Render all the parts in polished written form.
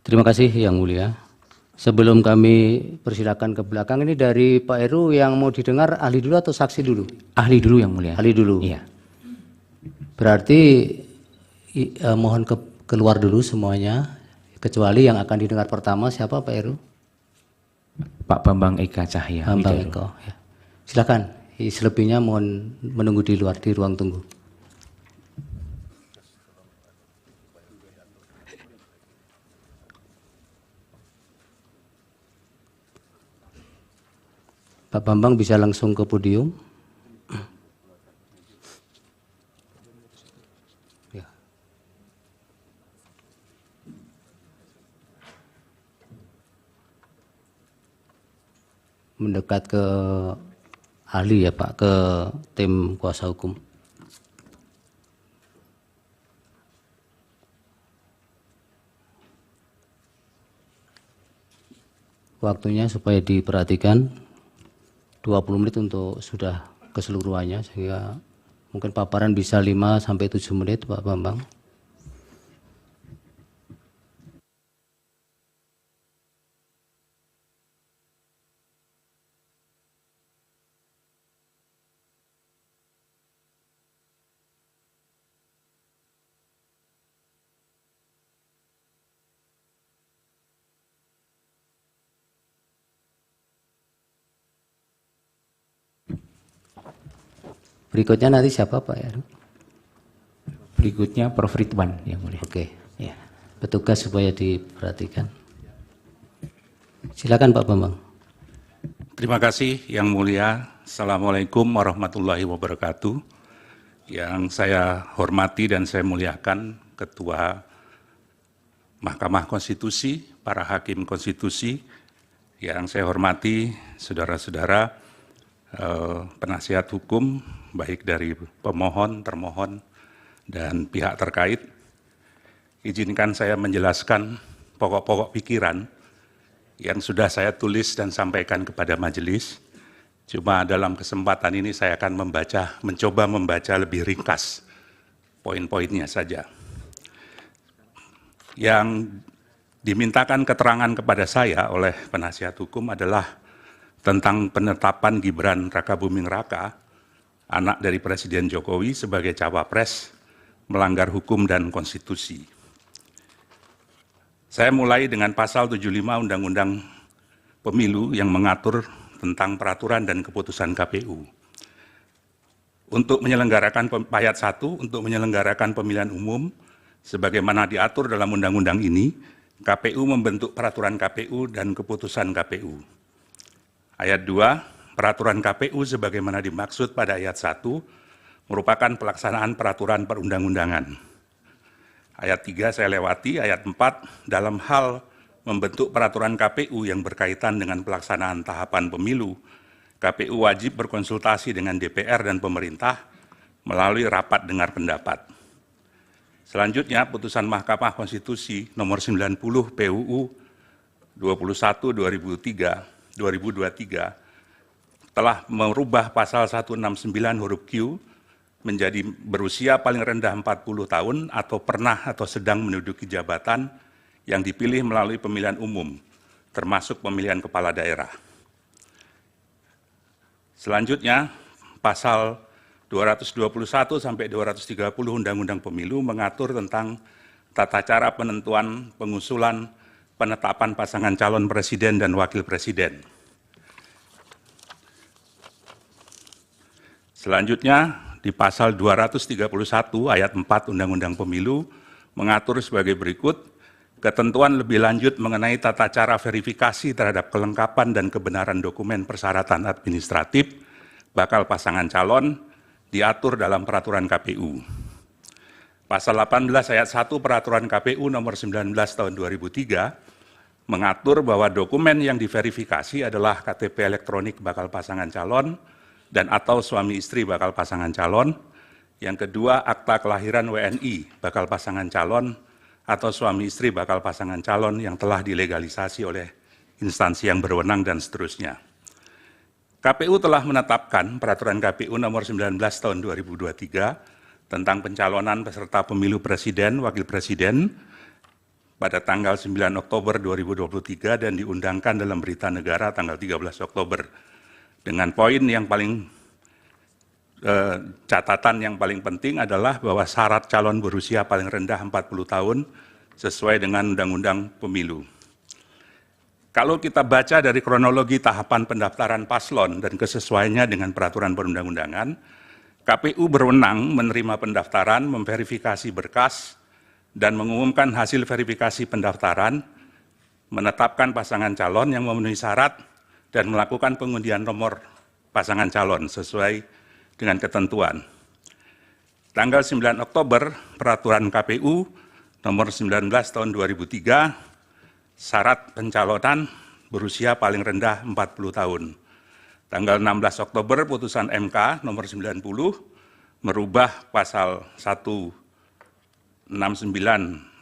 Terima kasih Yang Mulia. Sebelum kami persilakan ke belakang, ini dari Pak Heru yang mau didengar ahli dulu atau saksi dulu? Ahli dulu Yang Mulia. Ahli dulu. Iya. Berarti mohon keluar dulu semuanya, kecuali yang akan didengar pertama siapa Pak Heru? Pak Bambang Eka Cahya. Bambang Widoro. Eko. Ya. Silakan. Selebihnya mohon menunggu di luar di ruang tunggu. Pak Bambang bisa langsung ke podium. Ya. Mendekat ke ahli ya Pak, ke tim kuasa hukum. Waktunya supaya diperhatikan. 20 menit untuk sudah keseluruhannya, sehingga mungkin paparan bisa 5-7 menit Pak Bambang. Berikutnya nanti siapa Pak Heru? Berikutnya Prof. Ridwan Yang Mulia. Oke, Ya. petugas supaya diperhatikan. Silakan Pak Bambang. Terima kasih Yang Mulia. Assalamualaikum warahmatullahi wabarakatuh. Yang saya hormati dan saya muliakan Ketua Mahkamah Konstitusi, para Hakim Konstitusi, yang saya hormati saudara-saudara penasihat hukum, baik dari pemohon, termohon, dan pihak terkait. Izinkan saya menjelaskan pokok-pokok pikiran yang sudah saya tulis dan sampaikan kepada majelis. Cuma dalam kesempatan ini saya akan mencoba membaca lebih ringkas poin-poinnya saja. Yang dimintakan keterangan kepada saya oleh penasihat hukum adalah tentang penetapan Gibran Rakabuming Raka, anak dari Presiden Jokowi sebagai cawapres, melanggar hukum dan konstitusi. Saya mulai dengan pasal 75 Undang-Undang Pemilu yang mengatur tentang peraturan dan keputusan KPU. Untuk menyelenggarakan ayat 1, untuk menyelenggarakan pemilihan umum, sebagaimana diatur dalam undang-undang ini, KPU membentuk peraturan KPU dan keputusan KPU. Ayat 2, peraturan KPU sebagaimana dimaksud pada ayat 1 merupakan pelaksanaan peraturan perundang-undangan. Ayat 3 saya lewati, ayat 4 dalam hal membentuk peraturan KPU yang berkaitan dengan pelaksanaan tahapan pemilu, KPU wajib berkonsultasi dengan DPR dan pemerintah melalui rapat dengar pendapat. Selanjutnya, putusan Mahkamah Konstitusi nomor 90 PUU 21/2023 telah merubah pasal 169 huruf Q menjadi berusia paling rendah 40 tahun atau pernah atau sedang menduduki jabatan yang dipilih melalui pemilihan umum, termasuk pemilihan kepala daerah. Selanjutnya, pasal 221 sampai 230 Undang-Undang Pemilu mengatur tentang tata cara penentuan, pengusulan, penetapan pasangan calon presiden dan wakil presiden. Selanjutnya, di pasal 231 ayat 4 Undang-Undang Pemilu mengatur sebagai berikut, ketentuan lebih lanjut mengenai tata cara verifikasi terhadap kelengkapan dan kebenaran dokumen persyaratan administratif bakal pasangan calon diatur dalam peraturan KPU. Pasal 18 ayat 1 peraturan KPU nomor 19 tahun 2003 mengatur bahwa dokumen yang diverifikasi adalah KTP elektronik bakal pasangan calon dan atau suami istri bakal pasangan calon. Yang kedua, akta kelahiran WNI bakal pasangan calon atau suami istri bakal pasangan calon yang telah dilegalisasi oleh instansi yang berwenang dan seterusnya. KPU telah menetapkan peraturan KPU nomor 19 tahun 2023 tentang pencalonan peserta pemilu presiden, wakil presiden, pada tanggal 9 Oktober 2023 dan diundangkan dalam Berita Negara tanggal 13 Oktober. Dengan poin yang paling catatan yang paling penting adalah bahwa syarat calon berusia paling rendah 40 tahun sesuai dengan Undang-Undang Pemilu. Kalau kita baca dari kronologi tahapan pendaftaran paslon dan kesesuaiannya dengan peraturan perundang-undangan, KPU berwenang menerima pendaftaran, memverifikasi berkas, dan mengumumkan hasil verifikasi pendaftaran, menetapkan pasangan calon yang memenuhi syarat, dan melakukan pengundian nomor pasangan calon sesuai dengan ketentuan. Tanggal 9 Oktober, Peraturan KPU nomor 19 tahun 2003, syarat pencalonan berusia paling rendah 40 tahun. Tanggal 16 Oktober, putusan MK nomor 90 merubah pasal 169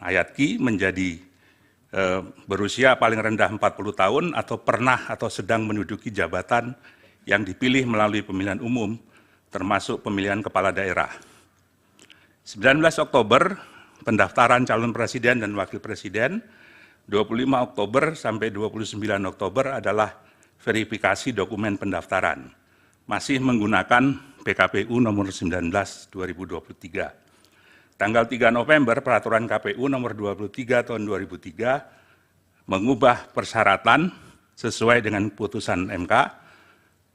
ayat Q menjadi berusia paling rendah 40 tahun atau pernah atau sedang menduduki jabatan yang dipilih melalui pemilihan umum, termasuk pemilihan kepala daerah. 19 Oktober, pendaftaran calon presiden dan wakil presiden. 25 Oktober sampai 29 Oktober adalah verifikasi dokumen pendaftaran. Masih menggunakan PKPU nomor 19 2023. Tanggal 3 November, Peraturan KPU nomor 23 tahun 2003 mengubah persyaratan sesuai dengan putusan MK.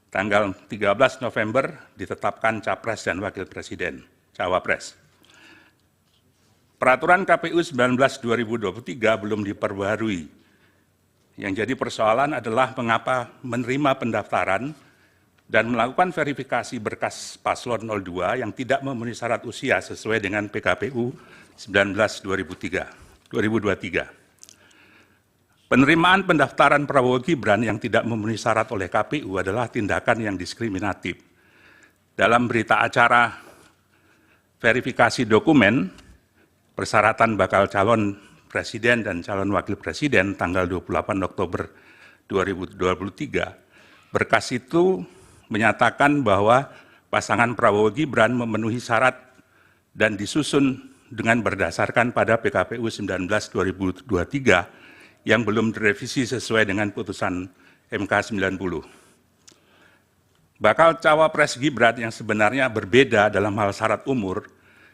Tanggal 13 November ditetapkan Capres dan Wakil Presiden, Cawapres. Peraturan KPU 19 2023 belum diperbarui. Yang jadi persoalan adalah mengapa menerima pendaftaran dan melakukan verifikasi berkas paslon 02 yang tidak memenuhi syarat usia sesuai dengan PKPU 19 2023. Penerimaan pendaftaran Prabowo Gibran yang tidak memenuhi syarat oleh KPU adalah tindakan yang diskriminatif. Dalam berita acara verifikasi dokumen, persyaratan bakal calon presiden dan calon wakil presiden tanggal 28 Oktober 2023, berkas itu menyatakan bahwa pasangan Prabowo Gibran memenuhi syarat dan disusun dengan berdasarkan pada PKPU 19 2023 yang belum direvisi sesuai dengan putusan MK 90. Bakal cawapres Gibran yang sebenarnya berbeda dalam hal syarat umur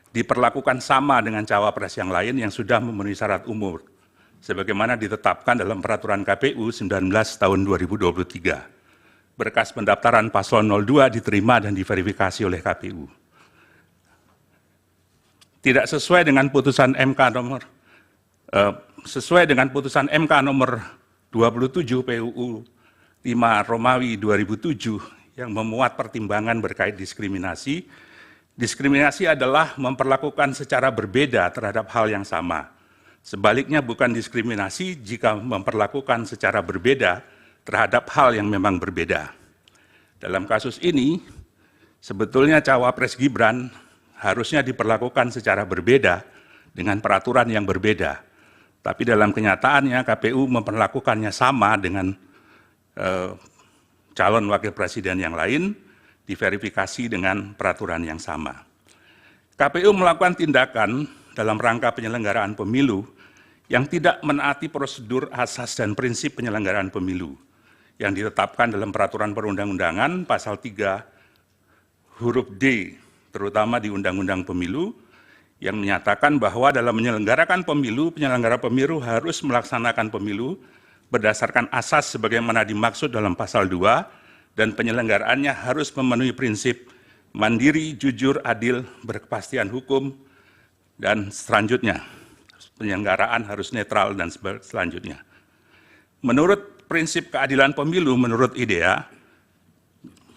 diperlakukan sama dengan cawapres yang lain yang sudah memenuhi syarat umur, sebagaimana ditetapkan dalam Peraturan KPU 19 tahun 2023. Berkas pendaftaran paslon 02 diterima dan diverifikasi oleh KPU. Tidak sesuai dengan putusan MK nomor 27 PUU 5 Romawi 2007 yang memuat pertimbangan berkait diskriminasi. Diskriminasi adalah memperlakukan secara berbeda terhadap hal yang sama. Sebaliknya bukan diskriminasi jika memperlakukan secara berbeda terhadap hal yang memang berbeda. Dalam kasus ini, sebetulnya cawapres Gibran harusnya diperlakukan secara berbeda dengan peraturan yang berbeda. Tapi dalam kenyataannya KPU memperlakukannya sama dengan calon wakil presiden yang lain, diverifikasi dengan peraturan yang sama. KPU melakukan tindakan dalam rangka penyelenggaraan pemilu yang tidak menaati prosedur asas dan prinsip penyelenggaraan pemilu yang ditetapkan dalam peraturan perundang-undangan pasal 3 huruf D, terutama di Undang-Undang Pemilu, yang menyatakan bahwa dalam menyelenggarakan pemilu, penyelenggara pemilu harus melaksanakan pemilu berdasarkan asas sebagaimana dimaksud dalam pasal 2, dan penyelenggaraannya harus memenuhi prinsip mandiri, jujur, adil, berkepastian hukum, dan selanjutnya. Penyelenggaraan harus netral dan selanjutnya. Menurut prinsip keadilan pemilu, menurut IDEA,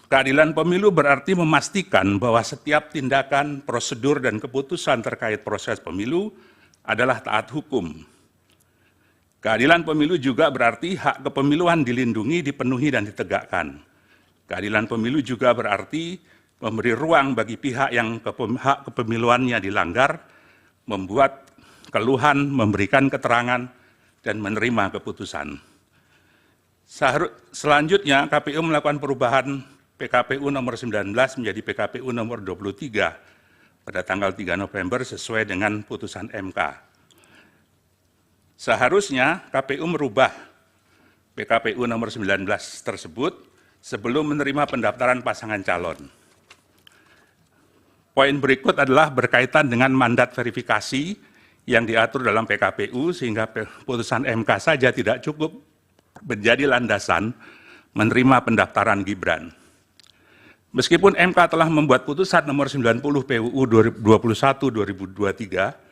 keadilan pemilu berarti memastikan bahwa setiap tindakan, prosedur, dan keputusan terkait proses pemilu adalah taat hukum. Keadilan pemilu juga berarti hak kepemiluan dilindungi, dipenuhi, dan ditegakkan. Keadilan pemilu juga berarti memberi ruang bagi pihak yang hak kepemiluannya dilanggar, membuat keluhan, memberikan keterangan, dan menerima keputusan. Selanjutnya, KPU melakukan perubahan PKPU nomor 19 menjadi PKPU nomor 23 pada tanggal 3 November sesuai dengan putusan MK. Seharusnya KPU merubah PKPU nomor 19 tersebut sebelum menerima pendaftaran pasangan calon. Poin berikut adalah berkaitan dengan mandat verifikasi yang diatur dalam PKPU, sehingga putusan MK saja tidak cukup menjadi landasan menerima pendaftaran Gibran. Meskipun MK telah membuat putusan nomor 90 PUU 21/2023,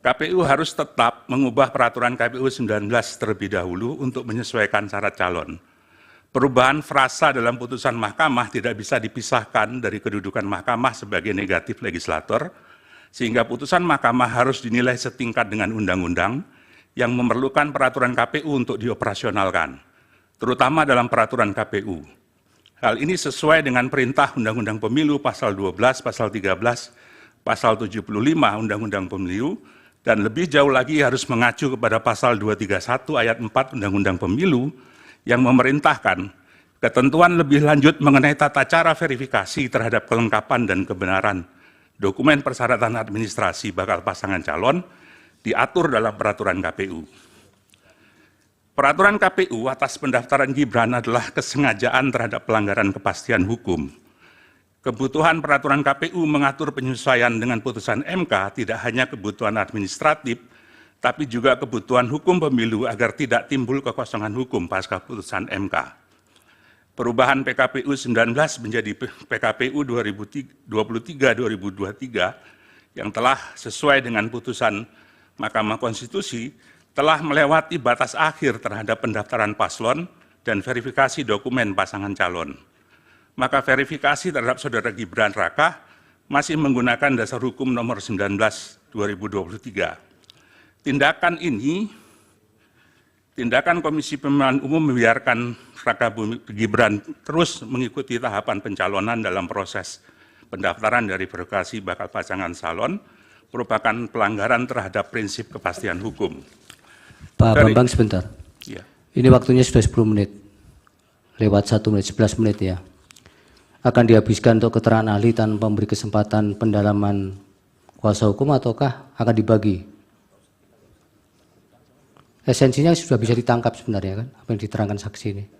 KPU harus tetap mengubah peraturan KPU 19 terlebih dahulu untuk menyesuaikan syarat calon. Perubahan frasa dalam putusan mahkamah tidak bisa dipisahkan dari kedudukan mahkamah sebagai negatif legislator, sehingga putusan mahkamah harus dinilai setingkat dengan undang-undang yang memerlukan peraturan KPU untuk dioperasionalkan, terutama dalam peraturan KPU. Hal ini sesuai dengan perintah Undang-Undang Pemilu pasal 12, pasal 13, pasal 75 Undang-Undang Pemilu, dan lebih jauh lagi harus mengacu kepada pasal 231 ayat 4 Undang-Undang Pemilu yang memerintahkan ketentuan lebih lanjut mengenai tata cara verifikasi terhadap kelengkapan dan kebenaran dokumen persyaratan administrasi bakal pasangan calon diatur dalam peraturan KPU. Peraturan KPU atas pendaftaran Gibran adalah kesengajaan terhadap pelanggaran kepastian hukum. Kebutuhan peraturan KPU mengatur penyesuaian dengan putusan MK tidak hanya kebutuhan administratif, tapi juga kebutuhan hukum pemilu agar tidak timbul kekosongan hukum pasca putusan MK. Perubahan PKPU 19 menjadi PKPU 2023-2023 yang telah sesuai dengan putusan Mahkamah Konstitusi telah melewati batas akhir terhadap pendaftaran paslon dan verifikasi dokumen pasangan calon. Maka verifikasi terhadap saudara Gibran Raka masih menggunakan dasar hukum nomor 19/2023. Tindakan Komisi Pemilihan Umum membiarkan Raka Gibran terus mengikuti tahapan pencalonan dalam proses pendaftaran dari verifikasi bakal pasangan calon merupakan pelanggaran terhadap prinsip kepastian hukum. Pak Bambang sebentar. Ya. Ini waktunya sudah 10 menit. Lewat 1 menit, 11 menit ya. Akan dihabiskan untuk keterangan ahli tanpa memberi kesempatan pendalaman kuasa hukum ataukah akan dibagi? Esensinya sudah bisa ditangkap sebenarnya kan, apa yang diterangkan saksi ini.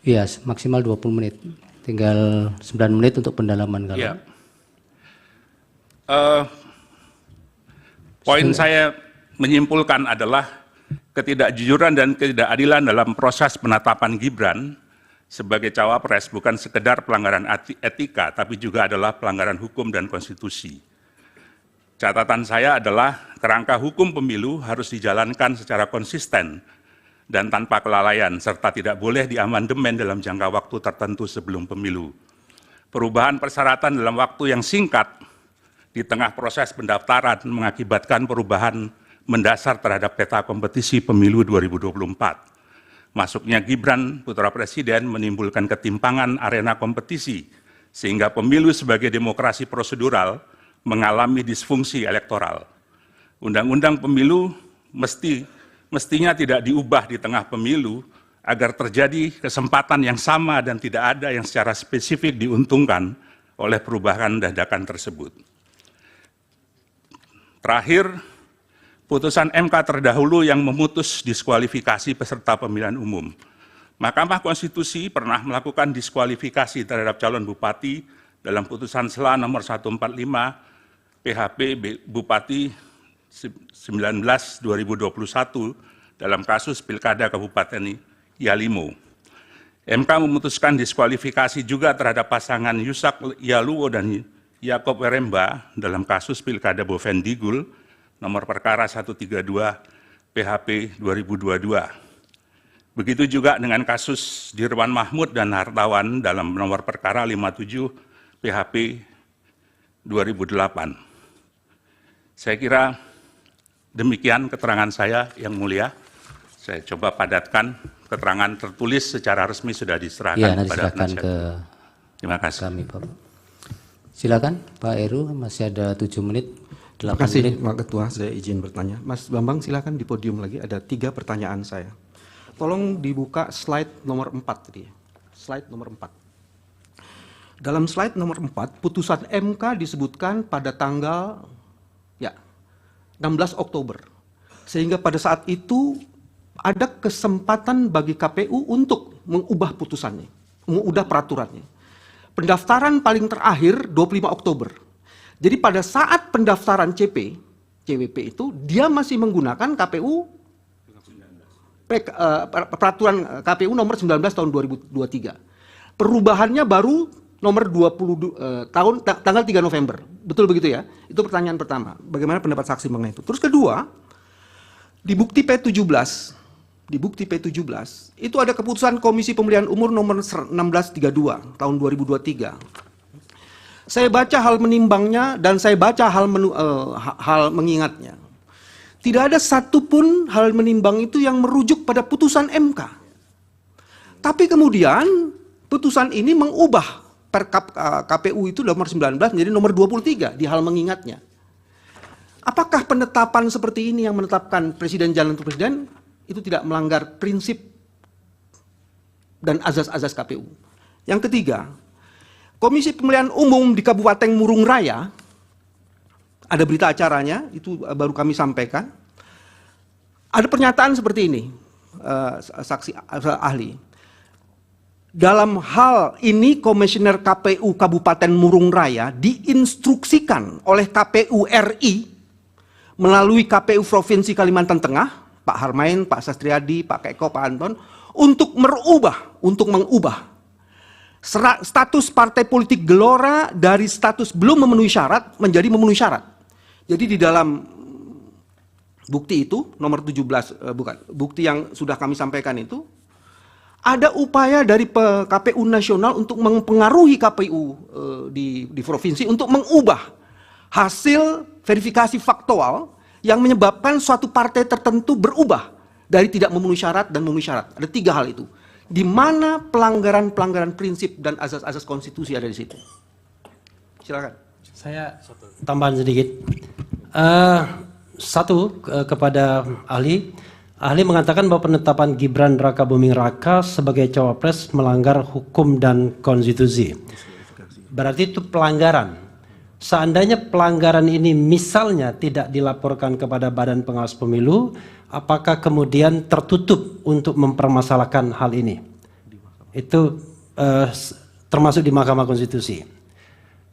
Iya, maksimal 20 menit. Tinggal 9 menit untuk pendalaman kalau. Ya. Poin saya menyimpulkan adalah ketidakjujuran dan ketidakadilan dalam proses penetapan Gibran sebagai cawapres bukan sekedar pelanggaran etika, tapi juga adalah pelanggaran hukum dan konstitusi. Catatan saya adalah kerangka hukum pemilu harus dijalankan secara konsisten dan tanpa kelalaian, serta tidak boleh diamandemen dalam jangka waktu tertentu sebelum pemilu. Perubahan persyaratan dalam waktu yang singkat di tengah proses pendaftaran mengakibatkan perubahan mendasar terhadap peta kompetisi pemilu 2024. Masuknya Gibran putra presiden menimbulkan ketimpangan arena kompetisi, sehingga pemilu sebagai demokrasi prosedural mengalami disfungsi elektoral. Undang-undang pemilu mestinya tidak diubah di tengah pemilu agar terjadi kesempatan yang sama dan tidak ada yang secara spesifik diuntungkan oleh perubahan dadakan tersebut. Terakhir, putusan MK terdahulu yang memutus diskualifikasi peserta pemilihan umum. Mahkamah Konstitusi pernah melakukan diskualifikasi terhadap calon bupati dalam putusan SELA nomor 145 PHP Bupati 19/2021 dalam kasus Pilkada Kabupaten Yalimo. MK memutuskan diskualifikasi juga terhadap pasangan Yusak Yaluwo dan Yakob Weremba dalam kasus Pilkada Bovendigul nomor perkara 132 PHP 2022. Begitu juga dengan kasus Dirwan Mahmud dan Hartawan dalam nomor perkara 57 PHP 2008. Saya kira demikian keterangan saya yang mulia. Saya coba padatkan, keterangan tertulis secara resmi sudah diserahkan kepada penasihat. Terima kasih. Kami, Bapak. Silakan Pak Heru, masih ada 7 menit. Terima kasih Pak Ketua, saya izin bertanya. Mas Bambang silakan di podium lagi, ada 3 pertanyaan saya. Tolong dibuka slide nomor 4 tadi. Slide nomor 4. Dalam slide nomor 4, putusan MK disebutkan pada tanggal 16 Oktober. Sehingga pada saat itu ada kesempatan bagi KPU untuk mengubah putusannya, mengubah peraturannya. Pendaftaran paling terakhir 25 Oktober. Jadi pada saat pendaftaran CWP itu dia masih menggunakan peraturan KPU nomor 19 tahun 2023. Perubahannya baru nomor 20 tanggal 3 November. Betul begitu ya? Itu pertanyaan pertama. Bagaimana pendapat saksi mengenai itu? Terus kedua, di bukti P17 itu ada keputusan Komisi Pemilihan Umum nomor 1632 tahun 2023. Saya baca hal menimbangnya dan saya baca hal mengingatnya. Tidak ada satupun hal menimbang itu yang merujuk pada putusan MK. Tapi kemudian putusan ini mengubah KPU itu nomor 19 menjadi nomor 23 di hal mengingatnya. Apakah penetapan seperti ini yang menetapkan presiden jalan untuk presiden itu tidak melanggar prinsip dan azas-azas KPU? Yang ketiga, Komisi Pemilihan Umum di Kabupaten Murung Raya, ada berita acaranya, itu baru kami sampaikan. Ada pernyataan seperti ini, saksi ahli. Dalam hal ini Komisioner KPU Kabupaten Murung Raya diinstruksikan oleh KPU RI melalui KPU Provinsi Kalimantan Tengah, Pak Harmain, Pak Sastriadi, Pak Keko, Pak Anton, untuk mengubah status partai politik Gelora dari status belum memenuhi syarat menjadi memenuhi syarat. Jadi di dalam bukti itu nomor 17 bukti yang sudah kami sampaikan itu ada upaya dari KPU nasional untuk mempengaruhi KPU di provinsi untuk mengubah hasil verifikasi faktual yang menyebabkan suatu partai tertentu berubah dari tidak memenuhi syarat dan memenuhi syarat. Ada 3 hal itu. Di mana pelanggaran-pelanggaran prinsip dan azas-azas konstitusi ada di situ. Silakan. Saya tambahan sedikit. Kepada ahli. Ahli mengatakan bahwa penetapan Gibran Rakabuming Raka sebagai cawapres melanggar hukum dan konstitusi. Berarti itu pelanggaran. Seandainya pelanggaran ini misalnya tidak dilaporkan kepada Badan Pengawas Pemilu, apakah kemudian tertutup untuk mempermasalahkan hal ini? Itu termasuk di Mahkamah Konstitusi.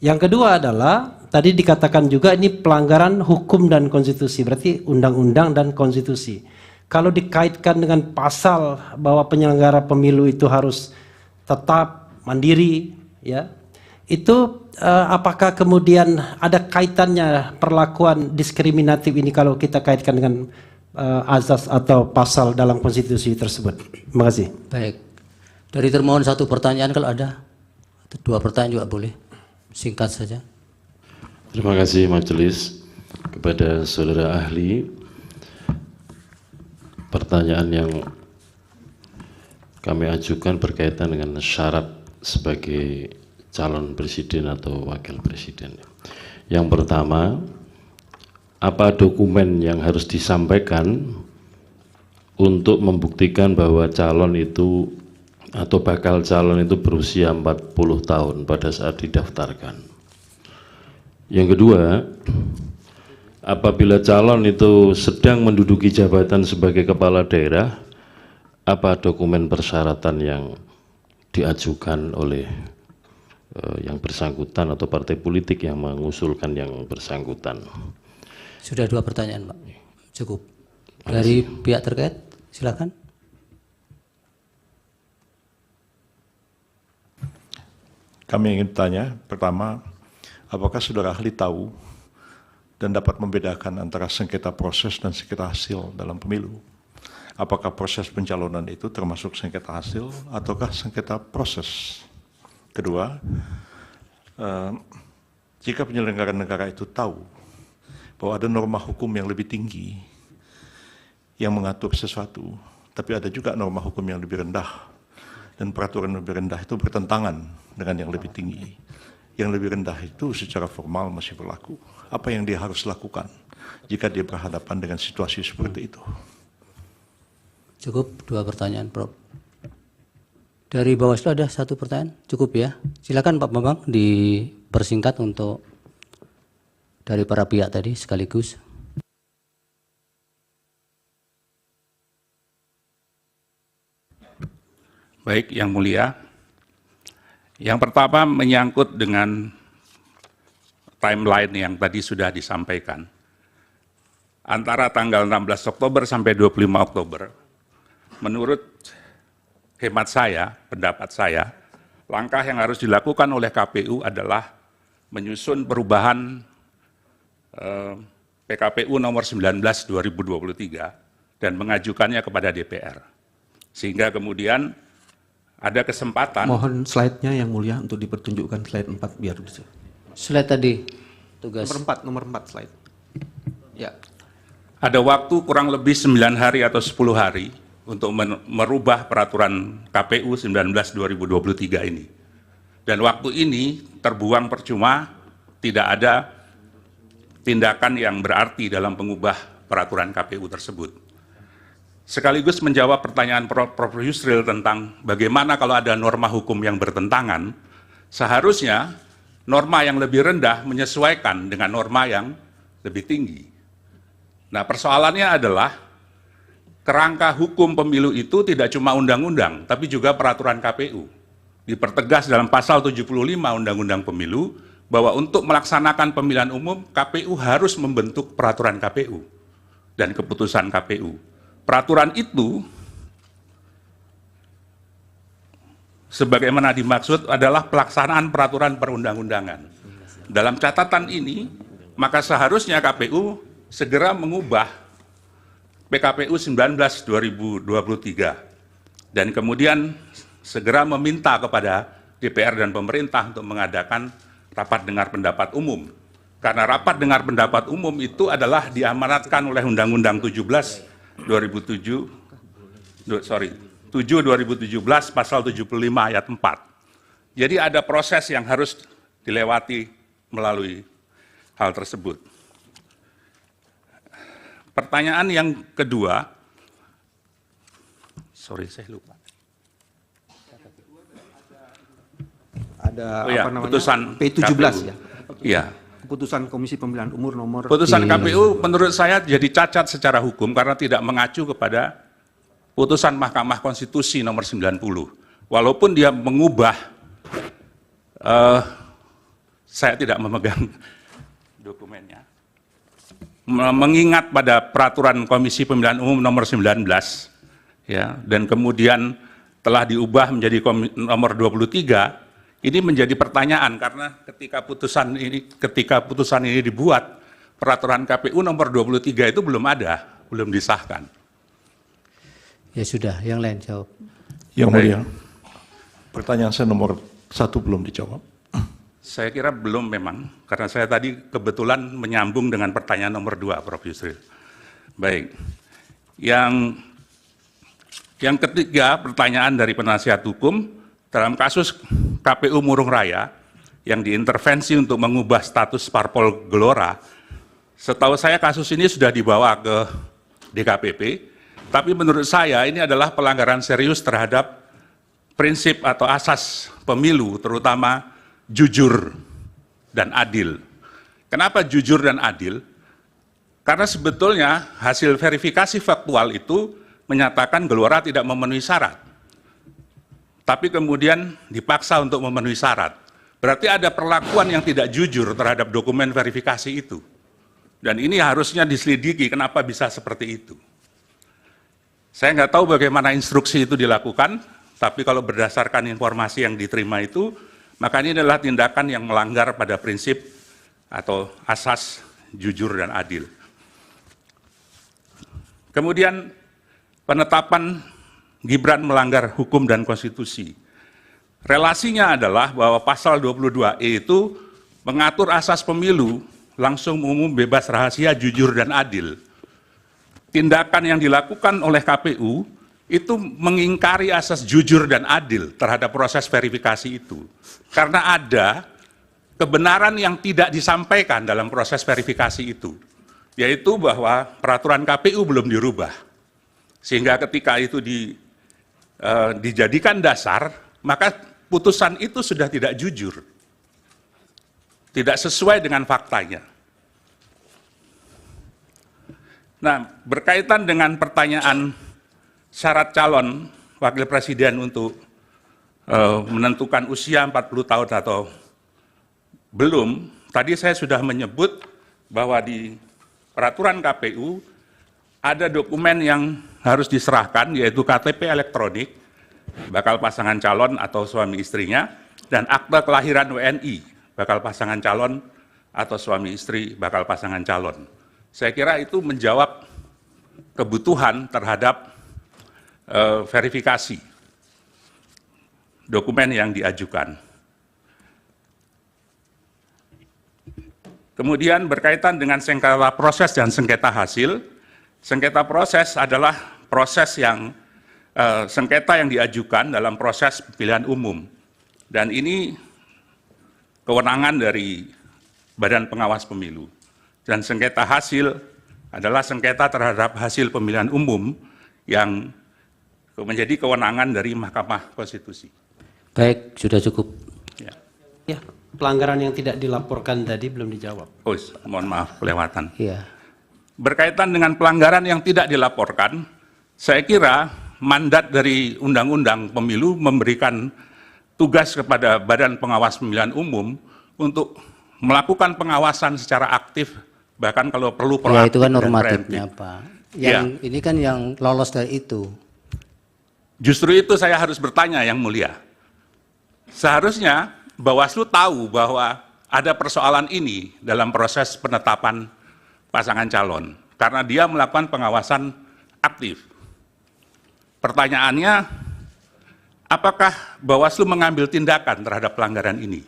Yang kedua adalah, tadi dikatakan juga ini pelanggaran hukum dan konstitusi, berarti undang-undang dan konstitusi. Kalau dikaitkan dengan pasal bahwa penyelenggara pemilu itu harus tetap mandiri, ya, itu apakah kemudian ada kaitannya perlakuan diskriminatif ini kalau kita kaitkan dengan azas atau pasal dalam konstitusi tersebut? Terima kasih. Baik. Dari termohon 1 pertanyaan kalau ada. 2 pertanyaan juga boleh. Singkat saja. Terima kasih majelis. Kepada saudara ahli, pertanyaan yang kami ajukan berkaitan dengan syarat sebagai calon presiden atau wakil presiden. Yang pertama, apa dokumen yang harus disampaikan untuk membuktikan bahwa calon itu atau bakal calon itu berusia 40 tahun pada saat didaftarkan? Yang kedua, apabila calon itu sedang menduduki jabatan sebagai kepala daerah, apa dokumen persyaratan yang diajukan oleh yang bersangkutan atau partai politik yang mengusulkan yang bersangkutan? Sudah 2 pertanyaan, Pak. Cukup. Dari pihak terkait, silakan. Kami ingin bertanya, pertama, apakah saudara ahli tahu dan dapat membedakan antara sengketa proses dan sengketa hasil dalam pemilu? Apakah proses pencalonan itu termasuk sengketa hasil ataukah sengketa proses? Kedua, jika penyelenggara negara itu tahu bahwa ada norma hukum yang lebih tinggi yang mengatur sesuatu, tapi ada juga norma hukum yang lebih rendah, dan peraturan yang lebih rendah itu bertentangan dengan yang lebih tinggi. Yang lebih rendah itu secara formal masih berlaku. Apa yang dia harus lakukan jika dia berhadapan dengan situasi seperti itu? Cukup 2 pertanyaan, Prof. Dari Bawaslu ada 1 pertanyaan, cukup ya. Silakan Pak Bambang dipersingkat untuk dari para pihak tadi sekaligus. Baik, Yang Mulia. Yang pertama menyangkut dengan timeline yang tadi sudah disampaikan. Antara tanggal 16 Oktober sampai 25 Oktober, menurut hemat saya, pendapat saya, langkah yang harus dilakukan oleh KPU adalah menyusun perubahan PKPU nomor 19 2023 dan mengajukannya kepada DPR. Sehingga kemudian ada kesempatan. Mohon slide-nya Yang Mulia untuk dipertunjukkan slide 4 biar bisa. Slide tadi, tugas. Nomor 4 slide. Ya. Ada waktu kurang lebih 9 hari atau 10 hari untuk merubah peraturan KPU 19 2023 ini. Dan waktu ini terbuang percuma, tidak ada tindakan yang berarti dalam mengubah peraturan KPU tersebut. Sekaligus menjawab pertanyaan Prof. Yusril tentang bagaimana kalau ada norma hukum yang bertentangan, seharusnya norma yang lebih rendah menyesuaikan dengan norma yang lebih tinggi. Nah, persoalannya adalah kerangka hukum pemilu itu tidak cuma undang-undang, tapi juga peraturan KPU. Dipertegas dalam pasal 75 Undang-Undang Pemilu bahwa untuk melaksanakan pemilihan umum, KPU harus membentuk peraturan KPU dan keputusan KPU. Peraturan itu, sebagaimana dimaksud, adalah pelaksanaan peraturan perundang-undangan. Dalam catatan ini, maka seharusnya KPU segera mengubah PKPU 19 2023 dan kemudian segera meminta kepada DPR dan pemerintah untuk mengadakan rapat dengar pendapat umum. Karena rapat dengar pendapat umum itu adalah diamanatkan oleh Undang-Undang 7 2017 pasal 75 ayat 4. Jadi ada proses yang harus dilewati melalui hal tersebut. Pertanyaan yang kedua, saya lupa. Ada putusan P17 KPU. ya. Iya. Keputusan Komisi Pemilihan Umum nomor Putusan KPU menurut saya jadi cacat secara hukum karena tidak mengacu kepada putusan Mahkamah Konstitusi nomor 90. Walaupun dia mengubah, saya tidak memegang dokumennya, mengingat pada peraturan Komisi Pemilihan Umum nomor 19, ya, dan kemudian telah diubah menjadi nomor 23, ini menjadi pertanyaan karena ketika putusan ini dibuat, peraturan KPU nomor 23 itu belum ada, belum disahkan. Ya sudah, yang lain jawab. Yang Mulia, pertanyaan saya nomor 1 belum dijawab. Saya kira belum memang, karena saya tadi kebetulan menyambung dengan pertanyaan nomor 2, Prof. Yusril. Baik, yang ketiga pertanyaan dari penasihat hukum, dalam kasus KPU Murung Raya yang diintervensi untuk mengubah status parpol Gelora, setahu saya kasus ini sudah dibawa ke DKPP, tapi menurut saya ini adalah pelanggaran serius terhadap prinsip atau asas pemilu, terutama jujur dan adil. Kenapa jujur dan adil? Karena sebetulnya hasil verifikasi faktual itu menyatakan Gelora tidak memenuhi syarat, tapi kemudian dipaksa untuk memenuhi syarat. Berarti ada perlakuan yang tidak jujur terhadap dokumen verifikasi itu. Dan ini harusnya diselidiki kenapa bisa seperti itu. Saya nggak tahu bagaimana instruksi itu dilakukan, tapi kalau berdasarkan informasi yang diterima itu, maka ini adalah tindakan yang melanggar pada prinsip atau asas jujur dan adil. Kemudian penetapan Gibran melanggar hukum dan konstitusi. Relasinya adalah bahwa pasal 22E itu mengatur asas pemilu langsung, umum, bebas, rahasia, jujur, dan adil. Tindakan yang dilakukan oleh KPU itu mengingkari asas jujur dan adil terhadap proses verifikasi itu. Karena ada kebenaran yang tidak disampaikan dalam proses verifikasi itu, yaitu bahwa peraturan KPU belum dirubah. Sehingga ketika itu dijadikan dasar, maka putusan itu sudah tidak jujur, tidak sesuai dengan faktanya. Nah, berkaitan dengan pertanyaan syarat calon wakil presiden untuk menentukan usia 40 tahun atau belum, tadi saya sudah menyebut bahwa di peraturan KPU ada dokumen yang harus diserahkan, yaitu KTP elektronik, bakal pasangan calon atau suami istrinya, dan akta kelahiran WNI, bakal pasangan calon atau suami istri bakal pasangan calon. Saya kira itu menjawab kebutuhan terhadap verifikasi dokumen yang diajukan. Kemudian berkaitan dengan sengketa proses dan sengketa hasil, sengketa proses adalah proses yang sengketa yang diajukan dalam proses pemilihan umum. Dan ini kewenangan dari Badan Pengawas Pemilu. Dan sengketa hasil adalah sengketa terhadap hasil pemilihan umum yang menjadi kewenangan dari Mahkamah Konstitusi. Baik, sudah cukup. Ya. Ya, pelanggaran yang tidak dilaporkan tadi belum dijawab. Oh, mohon maaf, kelewatan. Iya. Berkaitan dengan pelanggaran yang tidak dilaporkan, saya kira mandat dari Undang-Undang Pemilu memberikan tugas kepada Badan Pengawas Pemilihan Umum untuk melakukan pengawasan secara aktif, bahkan kalau perlu Ya, proaktif itu kan dan normatifnya, preemptif. Pak. Ya. Ini kan yang lolos dari itu. Justru itu saya harus bertanya, Yang Mulia. Seharusnya Bawaslu tahu bahwa ada persoalan ini dalam proses penetapan pasangan calon, karena dia melakukan pengawasan aktif. Pertanyaannya, apakah Bawaslu mengambil tindakan terhadap pelanggaran ini?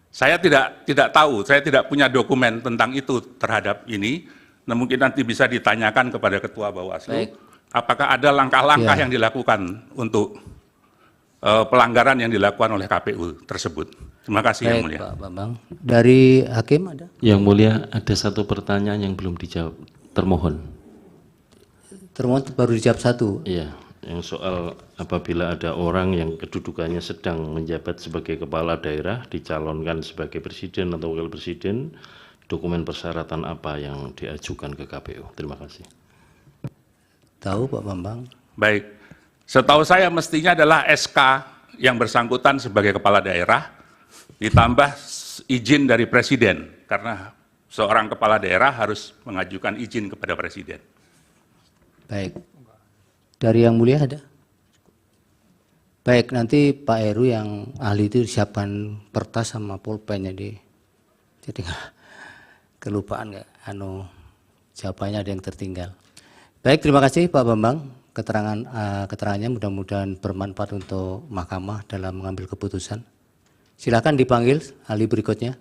Saya tidak tahu, saya tidak punya dokumen tentang itu terhadap ini. Nah, mungkin nanti bisa ditanyakan kepada Ketua Bawaslu, Baik. apakah ada langkah-langkah Ya. yang dilakukan untuk pelanggaran yang dilakukan oleh KPU tersebut. Terima kasih, Yang Baik, Mulia. Pak Bambang. Dari Hakim ada? Yang Mulia, ada satu pertanyaan yang belum dijawab. Termohon. Termohon baru dijawab satu. Iya, yang soal apabila ada orang yang kedudukannya sedang menjabat sebagai kepala daerah, dicalonkan sebagai presiden atau wakil presiden, dokumen persyaratan apa yang diajukan ke KPU? Terima kasih. Tahu Pak Bambang? Baik, setahu saya mestinya adalah SK yang bersangkutan sebagai kepala daerah, ditambah izin dari presiden, karena seorang kepala daerah harus mengajukan izin kepada presiden. Baik. Dari Yang Mulia ada? Baik, nanti Pak Heru yang ahli itu siapkan kertas sama pulpen jadi kelupaan nggak? Jawabannya ada yang tertinggal. Baik, terima kasih Pak Bambang. Keterangannya mudah-mudahan bermanfaat untuk Mahkamah dalam mengambil keputusan. Silakan dipanggil ahli berikutnya.